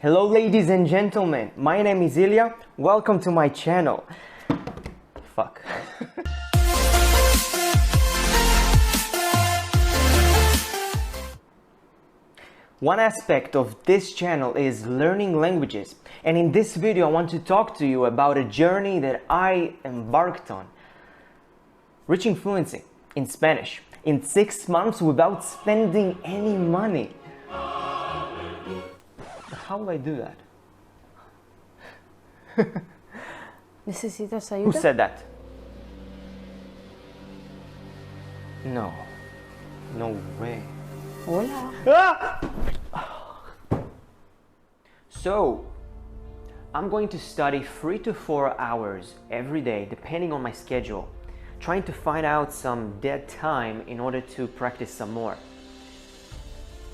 Hello ladies and gentlemen, my name is Ilya, welcome to my channel. Fuck. One aspect of this channel is learning languages, and in this video I want to talk to you about a journey that I embarked on. Reaching fluency in Spanish in 6 months without spending any money. How will I do that? ¿Necesitas Who ayuda? said that? No. No way. Hola. Ah! So, I'm going to study 3 to 4 hours every day, depending on my schedule, trying to find out some dead time in order to practice some more.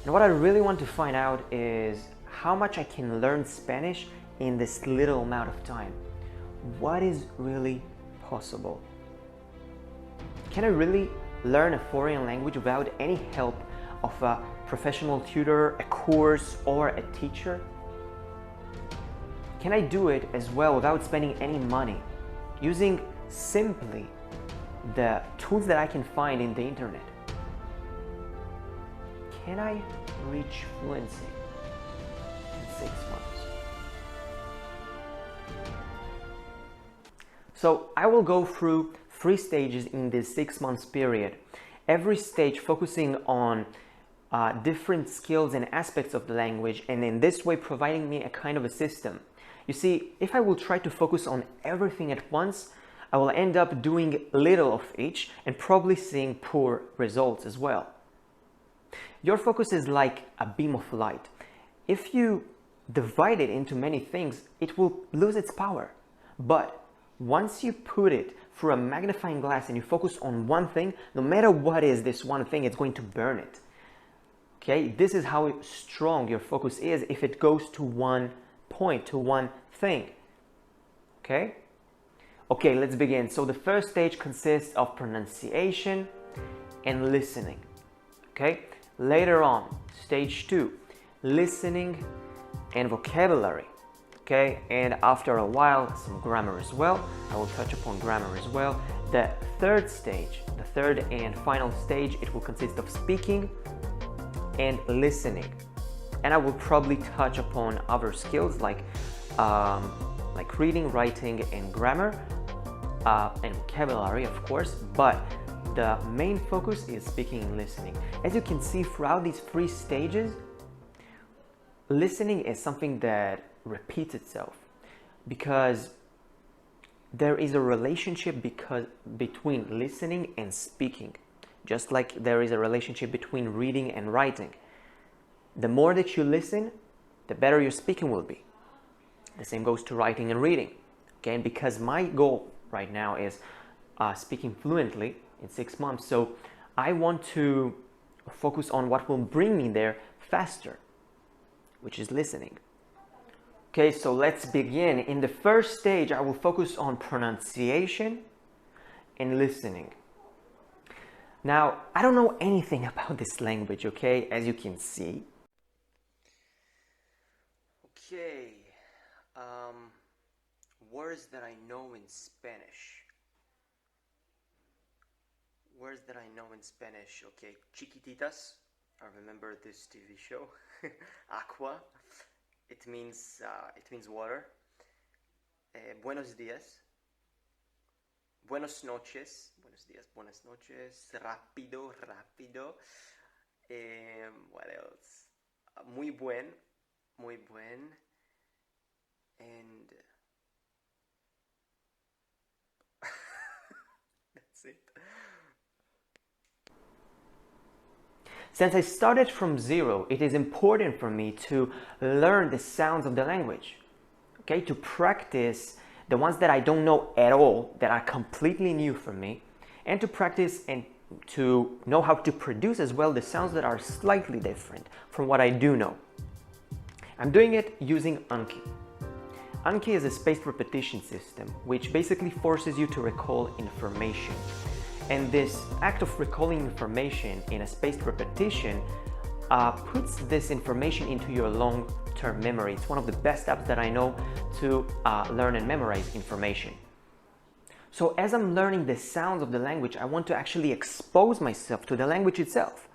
And what I really want to find out is how much I can learn Spanish in this little amount of time. What is really possible? Can I really learn a foreign language without any help of a professional tutor, a course, or a teacher? Can I do it as well without spending any money, using simply the tools that I can find in the internet? Can I reach fluency in 6 months? So I will go through 3 stages in this 6 months period. Every stage focusing on different skills and aspects of the language, and in this way providing me a kind of a system. You see, if I will try to focus on everything at once, I will end up doing little of each and probably seeing poor results as well. Your focus is like a beam of light. If you divide it into many things, it will lose its power. But once you put it through a magnifying glass and you focus on one thing, no matter what is this one thing, it's going to burn it. Okay, this is how strong your focus is if it goes to one point, to one thing. Okay? Okay, let's begin. So the first stage consists of pronunciation and listening. Okay? Later on, stage 2, listening and vocabulary. Okay, and after a while, some grammar as well. I will touch upon grammar as well. The third stage, the third and final stage, it will consist of speaking and listening. And I will probably touch upon other skills like reading, writing, and grammar, and vocabulary, of course, but the main focus is speaking and listening. As you can see throughout these 3 stages, listening is something that repeats itself because there is a relationship between listening and speaking, just like there is a relationship between reading and writing. The more that you listen, the better your speaking will be. The same goes to writing and reading. Okay, and because my goal right now is speaking fluently in 6 months, so I want to focus on what will bring me there faster, which is listening. Okay, so let's begin. In the first stage, I will focus on pronunciation and listening. Now, I don't know anything about this language, okay, as you can see. Okay, words that I know in Spanish. Words that I know in Spanish, okay, chiquititas, I remember this TV show. Aqua, it means water. Buenos días, buenos noches, buenos días, buenas noches, rápido, rápido. What else? Muy buen, and that's it. Since I started from zero, it is important for me to learn the sounds of the language, okay? To practice the ones that I don't know at all, that are completely new for me, and to practice and to know how to produce as well the sounds that are slightly different from what I do know. I'm doing it using Anki. Anki is a spaced repetition system, which basically forces you to recall information. And this act of recalling information in a spaced repetition puts this information into your long-term memory. It's one of the best apps that I know to learn and memorize information. So as I'm learning the sounds of the language, I want to actually expose myself to the language itself,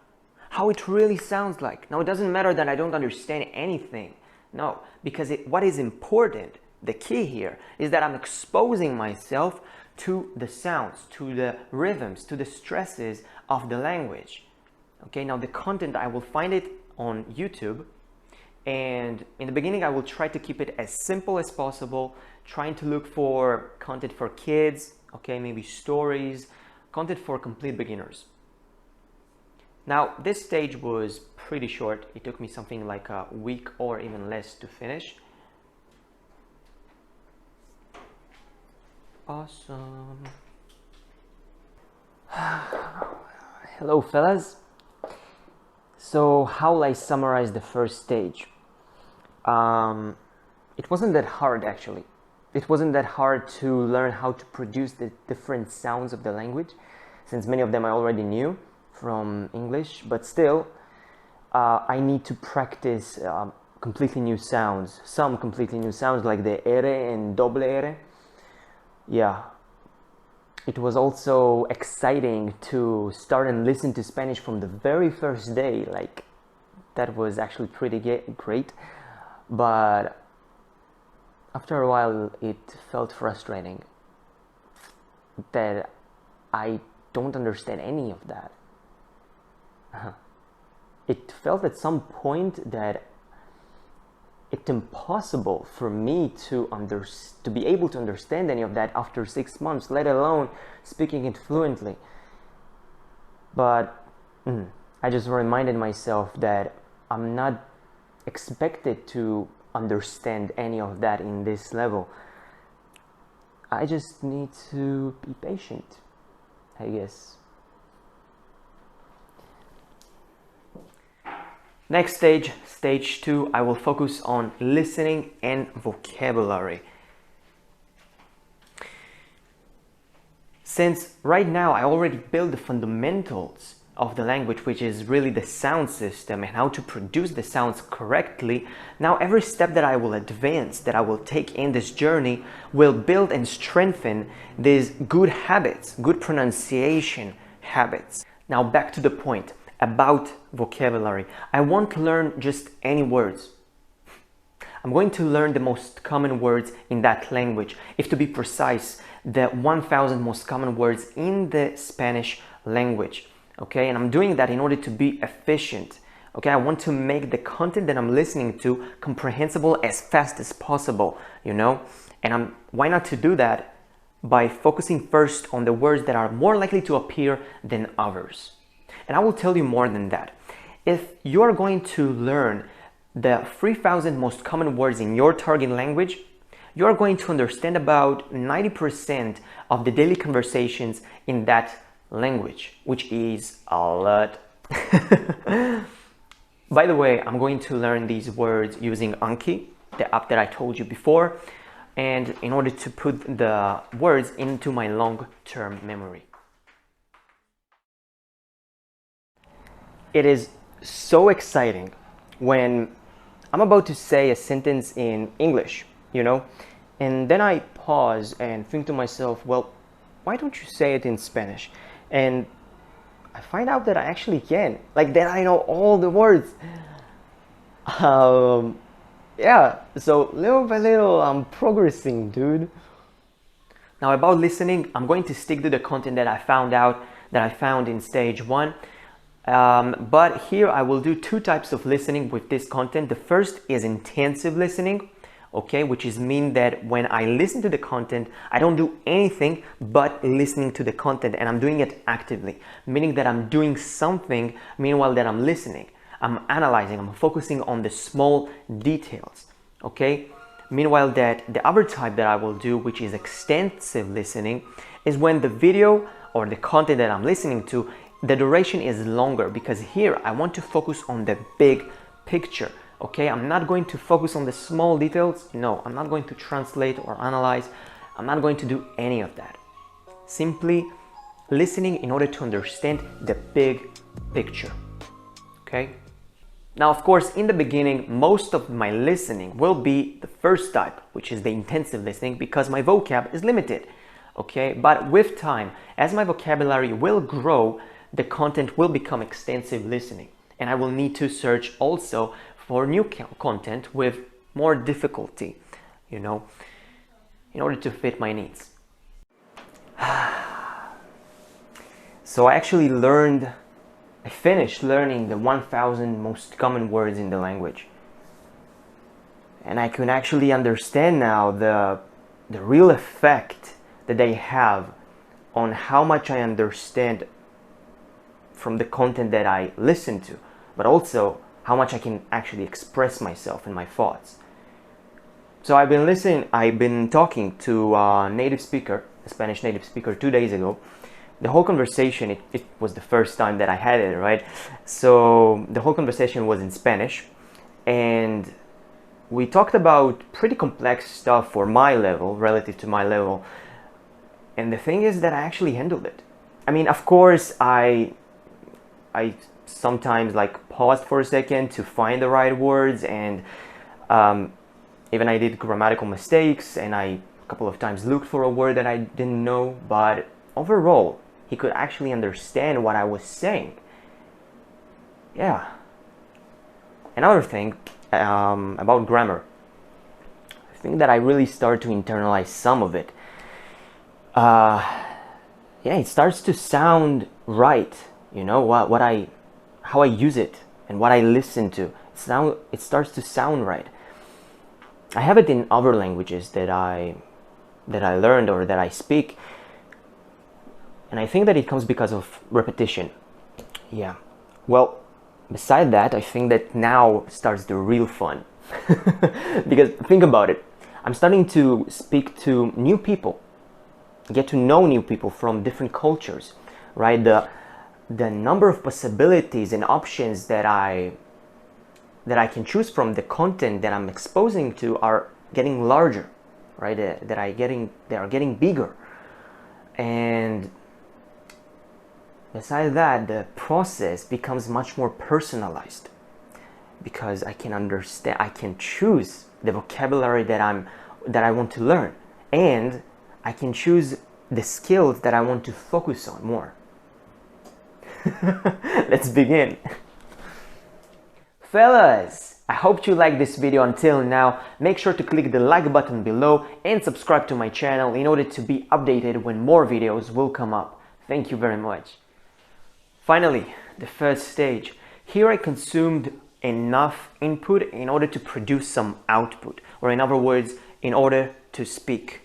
how it really sounds like. Now, it doesn't matter that I don't understand anything. No, because what is important, the key here, is that I'm exposing myself to the sounds, to the rhythms, to the stresses of the language. Okay, now the content, I will find it on YouTube, and in the beginning I will try to keep it as simple as possible, trying to look for content for kids, okay, maybe stories, content for complete beginners. Now this stage was pretty short. It took me something like a week or even less to finish. Awesome. Hello fellas. So how will I summarize the first stage? It wasn't that hard actually. It wasn't that hard to learn how to produce the different sounds of the language, since many of them I already knew from English, but still I need to practice completely new sounds, some completely new sounds like the ere and doble ere. Yeah, it was also exciting to start and listen to Spanish from the very first day. Like, that was actually pretty great, but after a while it felt frustrating that I don't understand any of that. It felt at some point that it's impossible for me to be able to understand any of that after 6 months, let alone speaking it fluently. But I just reminded myself that I'm not expected to understand any of that in this level. I just need to be patient, I guess. Next stage, stage 2, I will focus on listening and vocabulary. Since right now I already built the fundamentals of the language, which is really the sound system and how to produce the sounds correctly, now every step that I will advance, that I will take in this journey, will build and strengthen these good habits, good pronunciation habits. Now back to the point. About vocabulary. I won't learn just any words. I'm going to learn the most common words in that language. If to be precise, the 1000 most common words in the Spanish language. Okay, and I'm doing that in order to be efficient. Okay, I want to make the content that I'm listening to comprehensible as fast as possible, you know? And why not to do that by focusing first on the words that are more likely to appear than others. And I will tell you more than that. If you are going to learn the 3000 most common words in your target language, you are going to understand about 90% of the daily conversations in that language, which is a lot. By the way, I'm going to learn these words using Anki, the app that I told you before, and in order to put the words into my long-term memory. It is so exciting when I'm about to say a sentence in English, you know, and then I pause and think to myself, well, why don't you say it in Spanish? And I find out that I actually can, like that I know all the words. Yeah, so little by little I'm progressing, dude. Now about listening, I'm going to stick to the content that I found in stage 1. But here I will do 2 types of listening with this content. The first is intensive listening, okay, which is mean that when I listen to the content, I don't do anything but listening to the content, and I'm doing it actively, meaning that I'm doing something meanwhile that I'm listening. I'm analyzing, I'm focusing on the small details, okay? Meanwhile that the other type that I will do, which is extensive listening, is when the video or the content that I'm listening to, the duration is longer, because here I want to focus on the big picture, okay? I'm not going to focus on the small details. No, I'm not going to translate or analyze. I'm not going to do any of that. Simply listening in order to understand the big picture, okay? Now, of course, in the beginning, most of my listening will be the first type, which is the intensive listening, because my vocab is limited. Okay, but with time, as my vocabulary will grow, the content will become extensive listening, and I will need to search also for new content with more difficulty, you know, in order to fit my needs. So I actually I finished learning the 1000 most common words in the language. And I can actually understand now the real effect that they have on how much I understand from the content that I listen to, but also how much I can actually express myself and my thoughts. So I've been talking to a Spanish native speaker 2 days ago. The whole conversation, it was the first time that I had it, right? So the whole conversation was in Spanish, and we talked about pretty complex stuff for my level, relative to my level. And the thing is that I actually handled it. I mean, of course, I sometimes like paused for a second to find the right words, and even I did grammatical mistakes, and I a couple of times looked for a word that I didn't know, but overall, he could actually understand what I was saying. Yeah. Another thing about grammar, I think that I really started to internalize some of it. Yeah, it starts to sound right. You know how I use it and what I listen to. It starts to sound right. I have it in other languages that I learned or that I speak. And I think that it comes because of repetition. Yeah. Well, beside that, I think that now starts the real fun. Because think about it. I'm starting to speak to new people, get to know new people from different cultures, right? The number of possibilities and options that I can choose from, the content that I'm exposing to, are getting larger, right? They are getting bigger. And besides that, the process becomes much more personalized, because I can choose the vocabulary that I want to learn, and I can choose the skills that I want to focus on more. Let's begin. Fellas, I hope you liked this video until now. Make sure to click the like button below and subscribe to my channel in order to be updated when more videos will come up. Thank you very much. Finally, the first stage. Here I consumed enough input in order to produce some output, or in other words, in order to speak.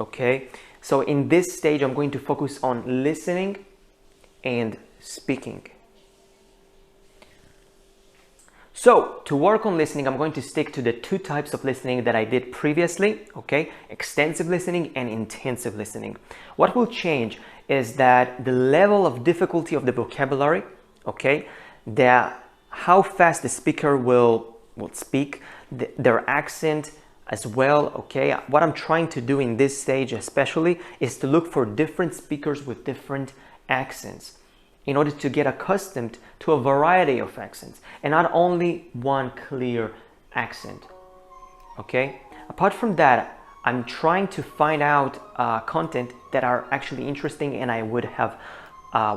Okay? So in this stage, I'm going to focus on listening and speaking. So to work on listening, I'm going to stick to the two types of listening that I did previously, okay? Extensive listening and intensive listening. What will change is that the level of difficulty of the vocabulary, okay? How fast the speaker will speak, their accent as well, okay? What I'm trying to do in this stage especially is to look for different speakers with different accents, in order to get accustomed to a variety of accents and not only one clear accent, okay? Apart from that, I'm trying to find out content that are actually interesting, and I would have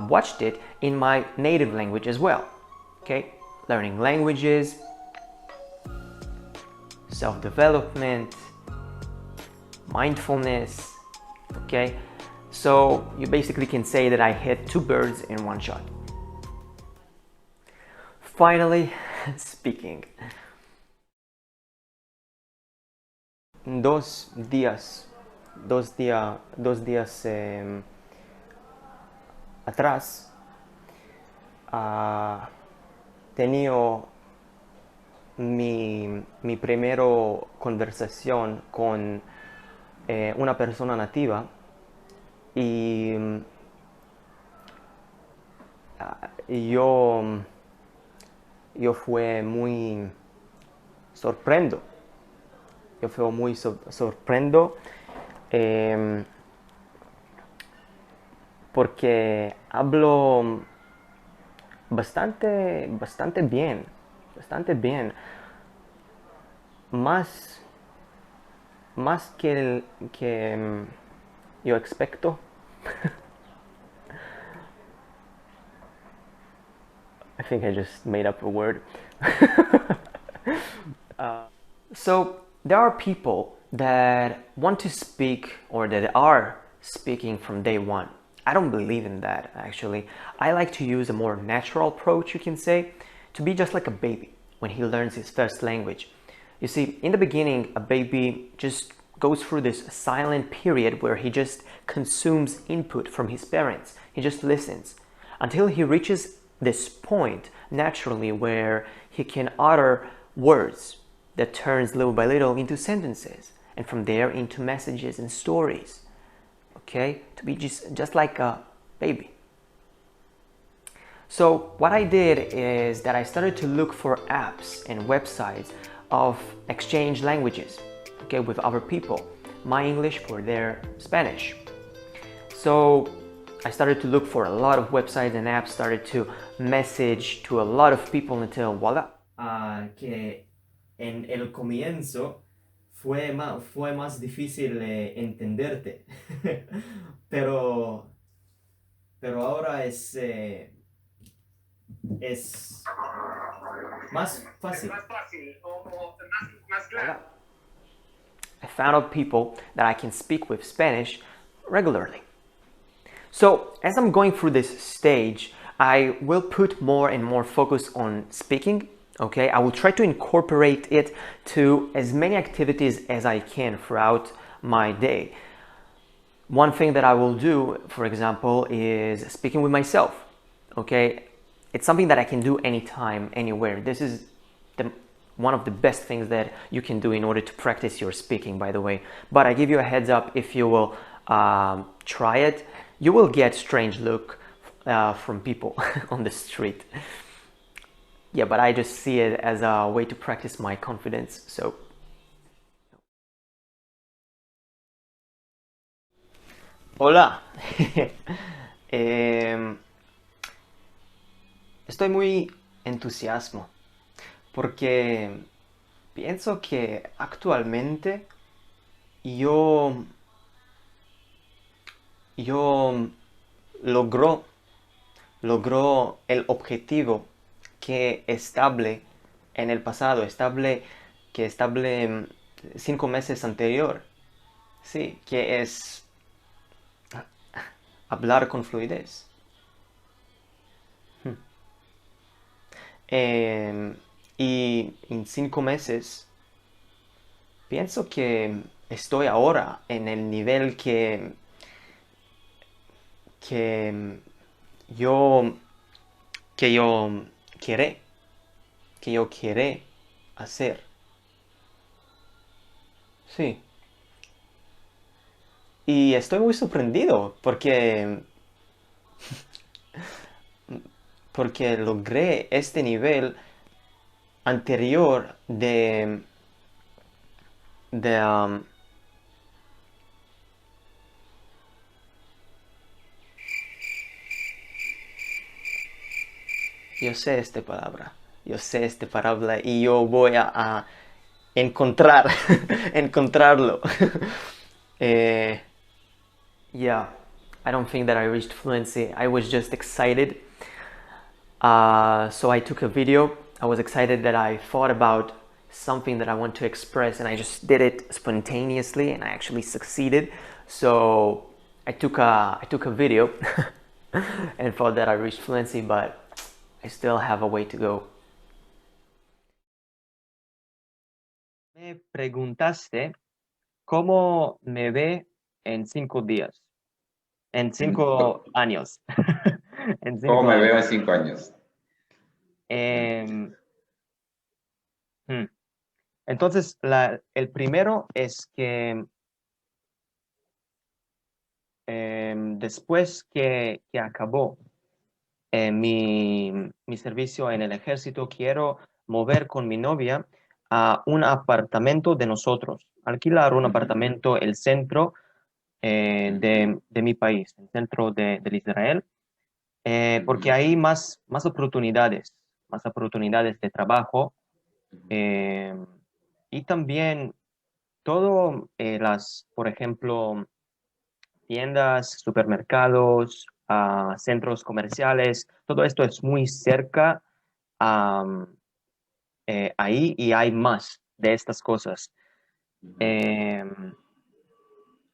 watched it in my native language as well, okay? Learning languages, self-development, mindfulness, okay? So you basically can say that I hit two birds in one shot. Finally, speaking. Dos días atrás tenido mi primero conversación con una persona nativa, y yo fue muy sorprendo. Yo fui muy sorprendo porque hablo bastante bien, bastante bien. Más, más que yo expecto. I think I just made up a word. So there are people that want to speak or that are speaking from day one. I don't believe in that actually. I like to use a more natural approach, you can say, to be just like a baby when he learns his first language. You see, in the beginning, a baby just goes through this silent period where he just consumes input from his parents. He just listens until he reaches this point naturally where he can utter words that turns little by little into sentences and from there into messages and stories. Okay, to be just like a baby. So what I did is that I started to look for apps and websites of exchange languages, okay, with other people, my English for their Spanish. So I started to look for a lot of websites and apps, started to message to a lot of people until voila. Que en el comienzo fue más difícil entenderte, pero, pero ahora es más fácil. Más fácil o más claro. I found out people that I can speak with Spanish regularly. So as I'm going through this stage, I will put more and more focus on speaking. Okay, I will try to incorporate it to as many activities as I can throughout my day. One thing that I will do, for example, is speaking with myself. Okay, it's something that I can do anytime, anywhere. This is one of the best things that you can do in order to practice your speaking, by the way. But I give you a heads up, if you will try it, you will get strange look from people on the street. Yeah, but I just see it as a way to practice my confidence. So hola. Estoy muy entusiasmo porque pienso que actualmente yo logró el objetivo que estable en el pasado, estable 5 meses anterior, sí, que es hablar con fluidez. Y en 5 meses pienso que estoy ahora en el nivel que yo que yo quiere que yo quiere hacer. Sí. Y estoy muy sorprendido porque logré este nivel anterior de yo sé esta palabra y yo voy a encontrarlo. Yeah, I don't think that I reached fluency. I was just excited. So I took a video. I was excited that I thought about something that I want to express and I just did it spontaneously and I actually succeeded. So I took a video and thought that I reached fluency, but I still have a way to go. Me preguntaste cómo me ve en 5 días, en 5 años. ¿Cómo me veo en 5 años? Em, Entonces, el primero es que después que acabó mi servicio en el ejército, quiero mover con mi novia a un apartamento de nosotros, alquilar un apartamento, el centro de mi país, el centro de Israel, porque hay más oportunidades más oportunidades de trabajo. Y también todo por ejemplo, tiendas, supermercados, centros comerciales, todo esto es muy cerca ahí y hay más de estas cosas.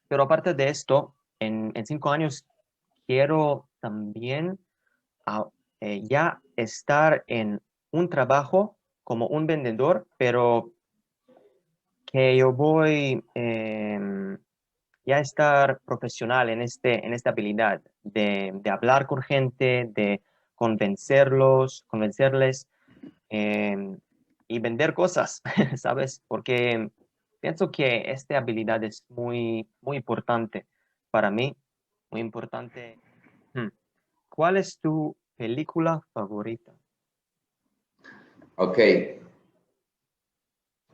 Pero aparte de esto, en 5 años quiero también ya estar en un trabajo como un vendedor, pero que yo voy ya estar profesional en esta habilidad de hablar con gente, de convencerles y vender cosas, ¿sabes? Porque pienso que esta habilidad es muy, muy importante para mí, muy importante. Hmm. ¿Cuál es tu película favorita? Ok.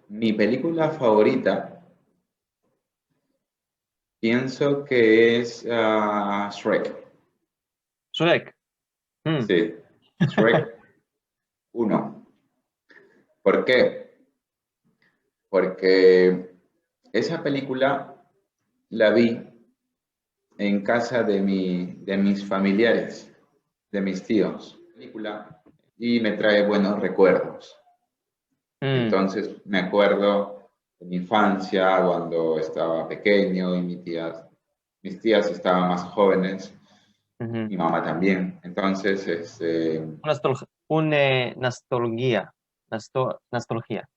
Mi película favorita, pienso que es Shrek. Shrek. Hmm. Sí, Shrek 1. ¿Por qué? Porque esa película la vi en casa de mis familiares, de mis tíos. Película y me trae buenos recuerdos. Hmm. Entonces me acuerdo de mi infancia, cuando estaba pequeño y mis tías estaban más jóvenes, Ujú. mi mamá también. Entonces, Una nostalgia. Nostalgia.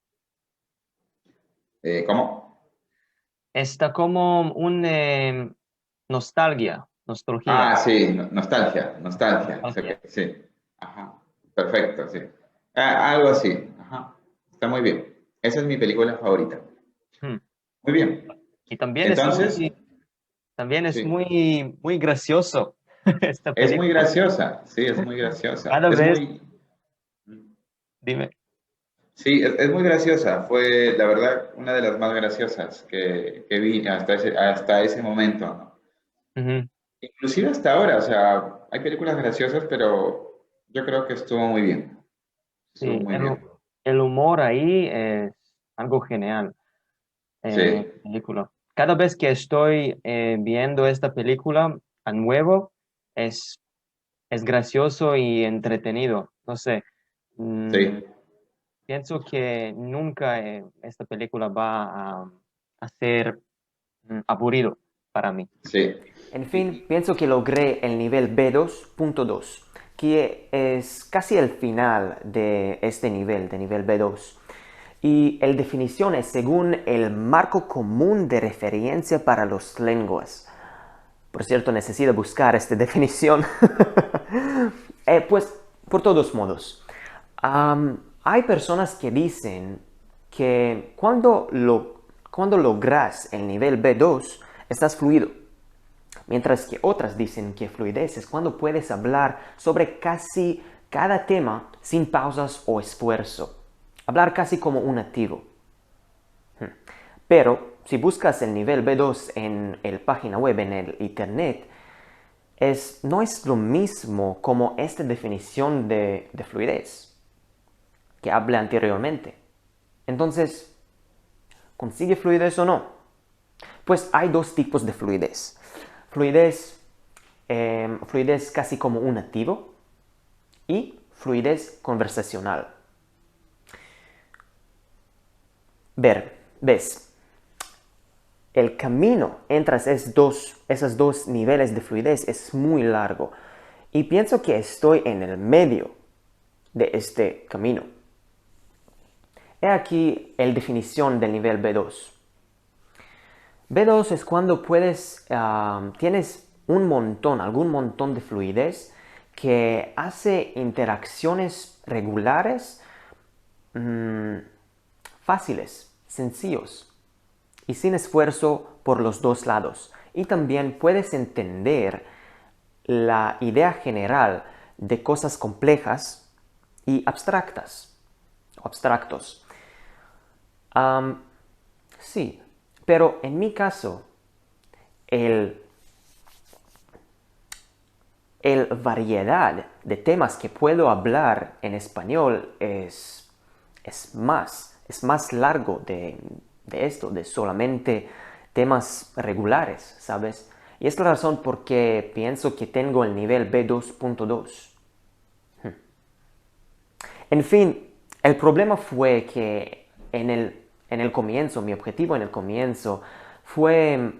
¿cómo? Está como un nostalgia. Ah, Nostalgia. sí, nostalgia, nostalgia. Nostalgia. Sí, ajá, perfecto, sí. Algo así, ajá, está muy bien. Esa es mi película favorita. Hmm. Muy bien. Y también Entonces, también es sí, muy, muy gracioso esta es muy película. graciosa, sí, es muy graciosa. Cada Es vez, muy, dime. sí, es muy graciosa. Fue, la verdad, una de las más graciosas que vi hasta ese momento, ¿no? Ujú. Inclusive hasta ahora, o sea, hay películas graciosas, pero yo creo que estuvo muy bien. Estuvo Sí, muy bien. el humor ahí es algo genial. Sí, Película. Cada vez que estoy viendo esta película a nuevo, es, es gracioso y entretenido. No sé, mm, sí, pienso que nunca esta película va a ser aburrido para mí. sí. En Y- fin, pienso que logré el nivel B2.2, que es casi el final de este nivel, de nivel B2. Y el definición es según el marco común de referencia para las lenguas. Por cierto, necesito buscar esta definición. Pues, por todos modos, hay personas que dicen que cuando logras el nivel B2, estás fluido. Mientras que otras dicen que fluidez es cuando puedes hablar sobre casi cada tema sin pausas o esfuerzo. Hablar casi como un nativo. Pero si buscas el nivel B2 en la página web, en el internet, no es lo mismo como esta definición de fluidez que hablé anteriormente. Entonces, ¿consigue fluidez o no? Pues hay dos tipos de fluidez. Fluidez casi como un nativo y fluidez conversacional. ¿Ves? El camino entre esos dos niveles de fluidez es muy largo y pienso que estoy en el medio de este camino. He aquí la definición del nivel B2. B2 es cuando tienes algún montón de fluidez que hace interacciones regulares, fáciles, sencillos y sin esfuerzo por los dos lados. Y también puedes entender la idea general de cosas complejas y abstractas o abstractos. Sí, pero en mi caso, el el variedad de temas que puedo hablar en español es más largo de esto, de solamente temas regulares, ¿sabes? Y es la razón por qué pienso que tengo el nivel B2.2. En fin, el problema fue que en el comienzo, mi objetivo en el comienzo fue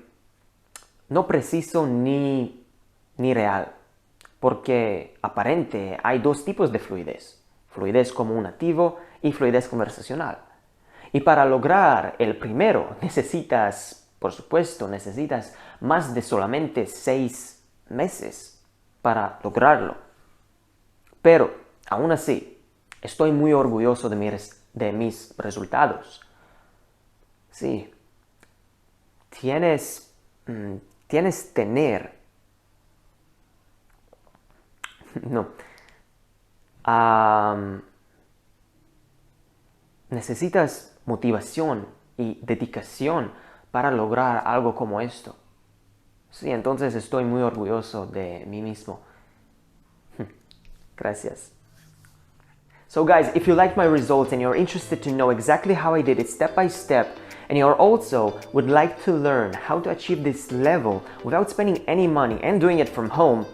no preciso ni real, porque aparente hay dos tipos de fluidez, fluidez comunicativo y fluidez conversacional. Y para lograr el primero por supuesto, necesitas más de solamente 6 meses para lograrlo. Pero, aún así, estoy muy orgulloso de mis resultados. Sí, necesitas motivación y dedicación para lograr algo como esto. Sí, entonces estoy muy orgulloso de mí mismo. Gracias. So guys, if you liked my results and you're interested to know exactly how I did it step by step, and you also would like to learn how to achieve this level without spending any money and doing it from home,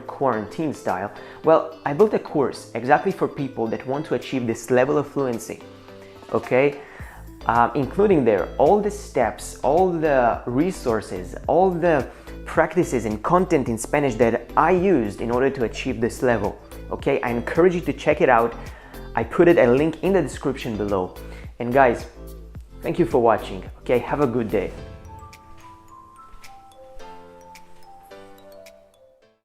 quarantine style, well, I built a course exactly for people that want to achieve this level of fluency, okay? Including there all the steps, all the resources, all the practices and content in Spanish that I used in order to achieve this level. Okay, I encourage you to check it out. I put a link in the description below. And guys, thank you for watching. Okay, have a good day.